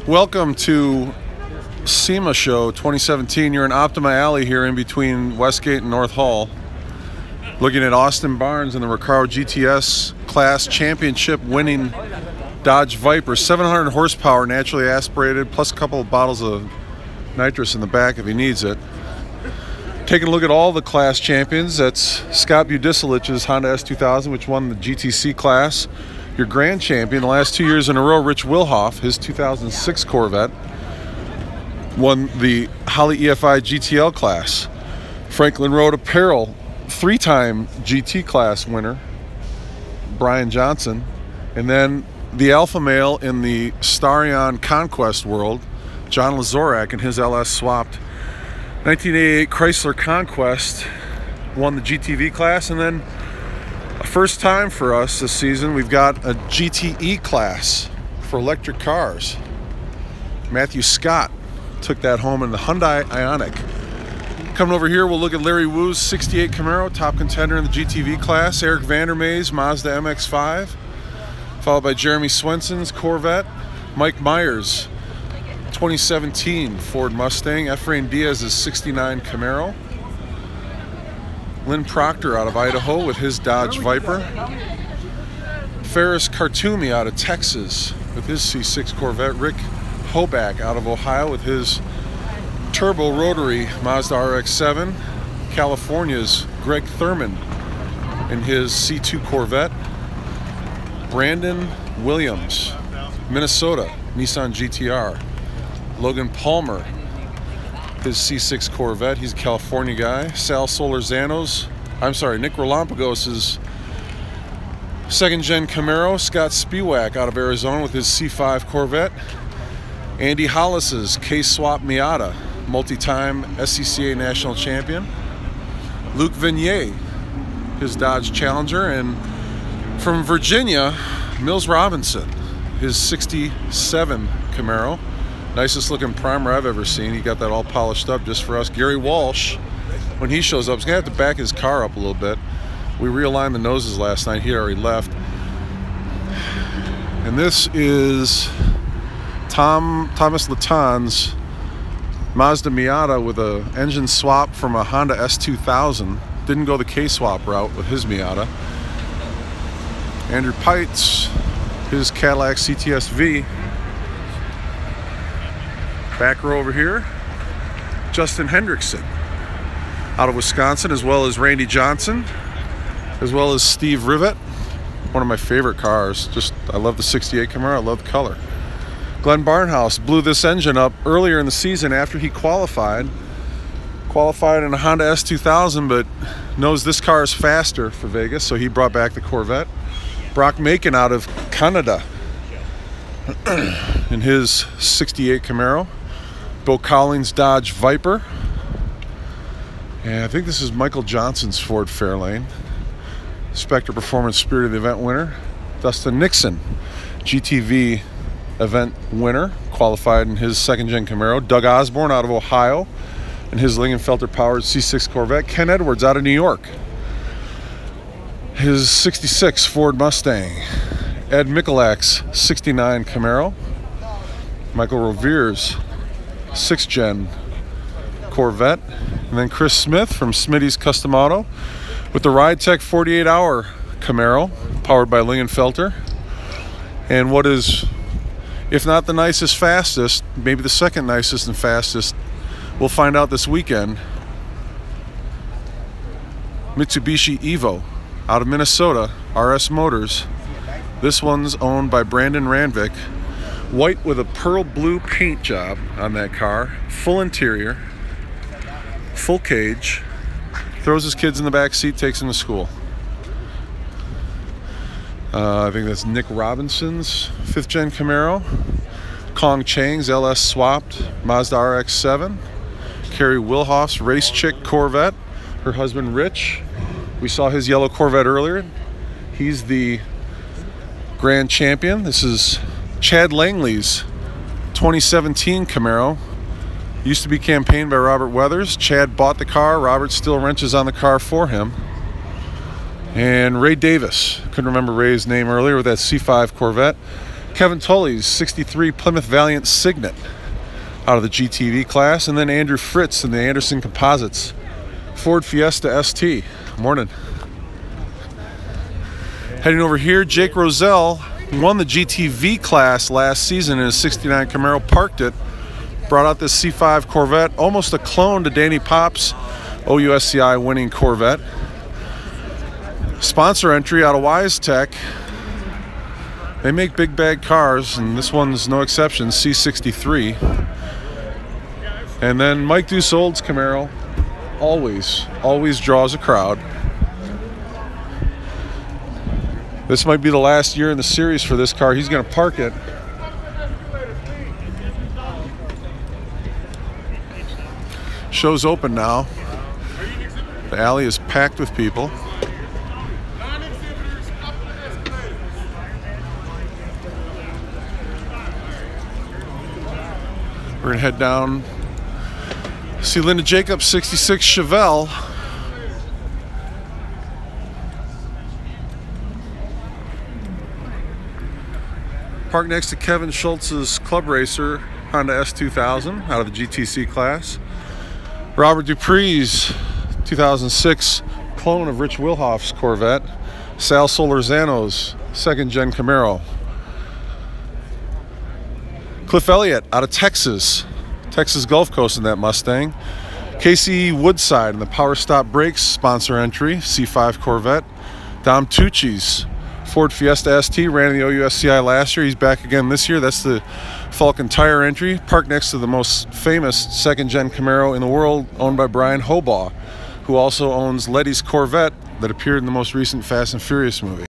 Welcome to SEMA Show 2017. You're in OPTIMA Alley here in between Westgate and North Hall, looking at Austin Barnes in the Recaro GTS class championship winning Dodge Viper, 700 horsepower, naturally aspirated, plus a couple of bottles of nitrous in the back if he needs it. Taking a look at all the class champions, that's Scott Budisilich's Honda S2000, which won the GTC class. Your grand champion the last 2 years in a row, Rich Wilhoff, his 2006 Corvette, won the Holley EFI GTL class. Franklin Road Apparel, three-time GT class winner, Brian Johnson. And then the alpha male in the Starion Conquest world, John Lazorak, and his LS swapped 1988 Chrysler Conquest, won the GTV class. And then a first time for us this season, we've got a GTE class for electric cars. Matthew Scott took that home in the Hyundai Ioniq. Coming over here, we'll look at Larry Wu's 68 Camaro, top contender in the GTV class. Eric Vandermee's Mazda MX-5, followed by Jeremy Swenson's Corvette. Mike Myers' 2017 Ford Mustang. Efrain Diaz's 69 Camaro. Lynn Proctor out of Idaho with his Dodge Viper. Ferris Khartoumi out of Texas with his C6 Corvette. Rick Hoback out of Ohio with his turbo rotary Mazda RX-7. California's Greg Thurman in his C2 Corvette. Brandon Williams, Minnesota, Nissan GTR. Logan Palmer, his C6 Corvette, he's a California guy. Sal Solorzano's, Nick Relampagos' second-gen Camaro. Scott Spiewak out of Arizona with his C5 Corvette. Andy Hollis's K-Swap Miata, multi-time SCCA national champion. Luke Vignier, his Dodge Challenger. And from Virginia, Mills Robinson, his 67 Camaro. Nicest looking primer I've ever seen. He got that all polished up just for us. Gary Walsh, when he shows up, he's gonna have to back his car up a little bit. We realigned the noses last night. He had already left. And this is Thomas Laton's Mazda Miata with a engine swap from a Honda S2000. Didn't go the K-swap route with his Miata. Andrew Pites, his Cadillac CTS-V. Back row over here, Justin Hendrickson out of Wisconsin, as well as Randy Johnson, as well as Steve Rivet. One of my favorite cars. I love the 68 Camaro, I love the color. Glenn Barnhouse blew this engine up earlier in the season after he qualified in a Honda S2000, but knows this car is faster for Vegas, so he brought back the Corvette. Brock Macon out of Canada in his 68 Camaro. Bo Collins Dodge Viper. And I think this is Michael Johnson's Ford Fairlane. Spectre Performance Spirit of the Event winner. Dustin Nixon, GTV event winner, qualified in his second-gen Camaro. Doug Osborne out of Ohio in his Lingenfelter-powered C6 Corvette. Ken Edwards out of New York, his 66 Ford Mustang. Ed Mikulak's 69 Camaro. Michael Rovere's 6th-gen Corvette. And then Chris Smith from Smitty's Custom Auto with the RideTech 48-hour Camaro, powered by Lingenfelter. And what is, if not the nicest, fastest, maybe the second nicest and fastest, we'll find out this weekend, Mitsubishi Evo out of Minnesota, RS Motors. This one's owned by Brandon Ranvik. White with a pearl blue paint job on that car. Full interior, full cage. Throws his kids in the back seat, takes them to school. I think that's Nick Robinson's 5th-gen Camaro. Kong Chang's LS swapped Mazda RX-7. Carrie Wilhoff's Race Chick Corvette. Her husband Rich, we saw his yellow Corvette earlier. He's the grand champion. This is Chad Langley's 2017 Camaro. Used to be campaigned by Robert Weathers. Chad bought the car. Robert still wrenches on the car for him. And Ray Davis, couldn't remember Ray's name earlier, with that C5 Corvette. Kevin Tully's 63 Plymouth Valiant Signet out of the GTV class, and then Andrew Fritz in the Anderson Composites Ford Fiesta ST. Morning. Heading over here, Jake Roselle won the GTV class last season in his 69 Camaro, parked it, brought out this C5 Corvette, almost a clone to Danny Pop's OUSCI winning Corvette. Sponsor entry out of Wise Tech. They make big bag cars, and this one's no exception, C63. And then Mike Dussault's Camaro always draws a crowd. This might be the last year in the series for this car. He's going to park it. Show's open now. The alley is packed with people. We're going to head down, see Linda Jacobs, 66 Chevelle. Parked next to Kevin Schultz's Club Racer Honda S2000 out of the GTC class. Robert Dupree's 2006 clone of Rich Wilhoff's Corvette. Sal Solorzano's second-gen Camaro. Cliff Elliott out of Texas Gulf Coast in that Mustang. Casey Woodside in the Power Stop Brakes sponsor entry, C5 Corvette. Dom Tucci's Ford Fiesta ST, ran in the OUSCI last year. He's back again this year. That's the Falcon Tire entry, parked next to the most famous second-gen Camaro in the world, owned by Brian Hobaugh, who also owns Letty's Corvette that appeared in the most recent Fast and Furious movie.